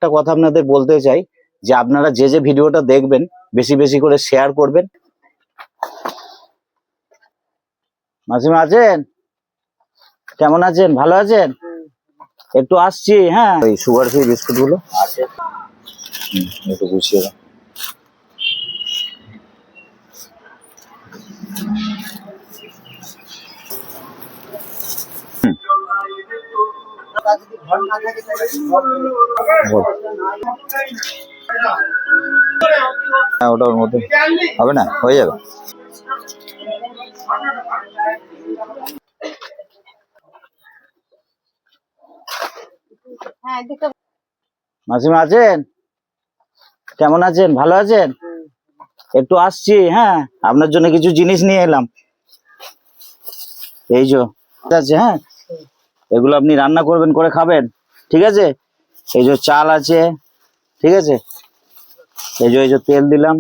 একটা কথা আপনাদের বলতে চাই যে আপনারা যে যে ভিডিওটা দেখবেন বেশি বেশি করে শেয়ার করবেন। মাসিমা আছেন? কেমন আছেন? ভালো আছেন? একটু আসছি, হ্যাঁ। ওই সুগার ফ্রি বিস্কুট গুলো আছে, একটু গুছিয়ে দাও। হ্যাঁ, ওটার মধ্যে হবে না, হয়ে যাবে। মাসিমা আছেন? কেমন আছেন? ভালো আছেন? একটু আসছি, হ্যাঁ। আপনার জন্য কিছু জিনিস নিয়ে এলাম। এই যে আছে, হ্যাঁ, এগুলো আপনি রান্না করবেন, করে খাবেন, ঠিক আছে? এই যে চাল আছে, ঠিক আছে? এই যে তেল দিলাম,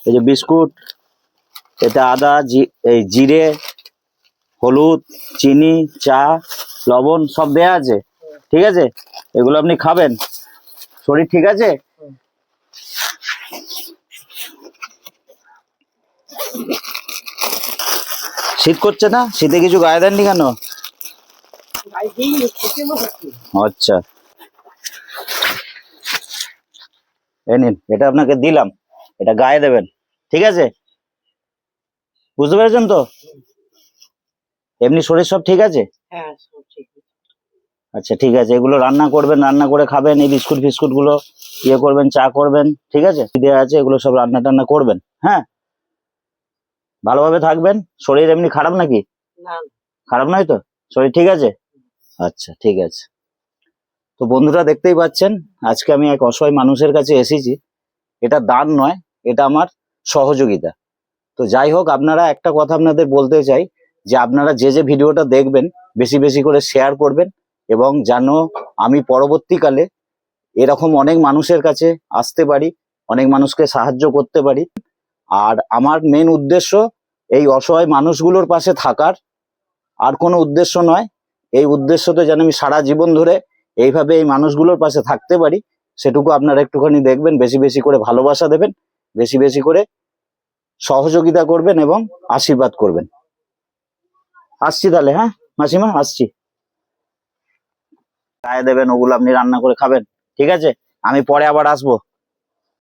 এই যে বিস্কুট, এতে আদা, এই জিরে, হলুদ, চিনি, চা, লবণ সব দেয়া আছে, ঠিক আছে? এগুলো আপনি খাবেন। শরীর ঠিক আছে? শীত করছে না? শীতে কিছু গায়ে দেননি কেন? আচ্ছা, এই নিন, এটা আপনাকে দিলাম, এটা গায়ে দেবেন, ঠিক আছে? বুঝতে পেরেছেন তো? এমনি শরীর সব ঠিক আছে? আচ্ছা, ঠিক আছে। এগুলো রান্না করবেন, রান্না করে খাবেন। এই বিস্কুট ফিস্কুট গুলো ইয়ে করবেন, চা করবেন, ঠিক আছে? দেওয়া আছে, এগুলো সব রান্না টান্না করবেন, হ্যাঁ। ভালোভাবে থাকবেন। শরীর এমনি খারাপ নাকি? খারাপ নয় তো? শরীর ঠিক আছে? আচ্ছা, ঠিক আছে। তো বন্ধুরা, দেখতেই পাচ্ছেন আজকে আমি এক অসহায় মানুষের কাছে এসেছি। এটা দান নয়, এটা আমার সহযোগিতা। তো যাই হোক, আপনারা একটা কথা আপনাদের বলতে চাই যে আপনারা যে যে ভিডিওটা দেখবেন বেশি বেশি করে শেয়ার করবেন, এবং যেন আমি পরবর্তীকালে এরকম অনেক মানুষের কাছে আসতে পারি, অনেক মানুষকে সাহায্য করতে পারি। আর আমার মেন উদ্দেশ্য এই অসহায় মানুষগুলোর পাশে থাকার, আর কোনো উদ্দেশ্য নয়। এই উদ্দেশ্যতে যেন আমি সারা জীবন ধরে এইভাবে এই মানুষগুলোর পাশে থাকতে পারি, সেটুকু আপনারা একটুখানি দেখবেন, বেশি বেশি করে ভালোবাসা দেবেন, বেশি বেশি করে সহযোগিতা করবেন এবং আশীর্বাদ করবেন। আসছি তাহলে, হ্যাঁ মাসিমা, আসছি। গায়ে দেবেন, ওগুলো আপনি রান্না করে খাবেন, ঠিক আছে? আমি পরে আবার আসবো।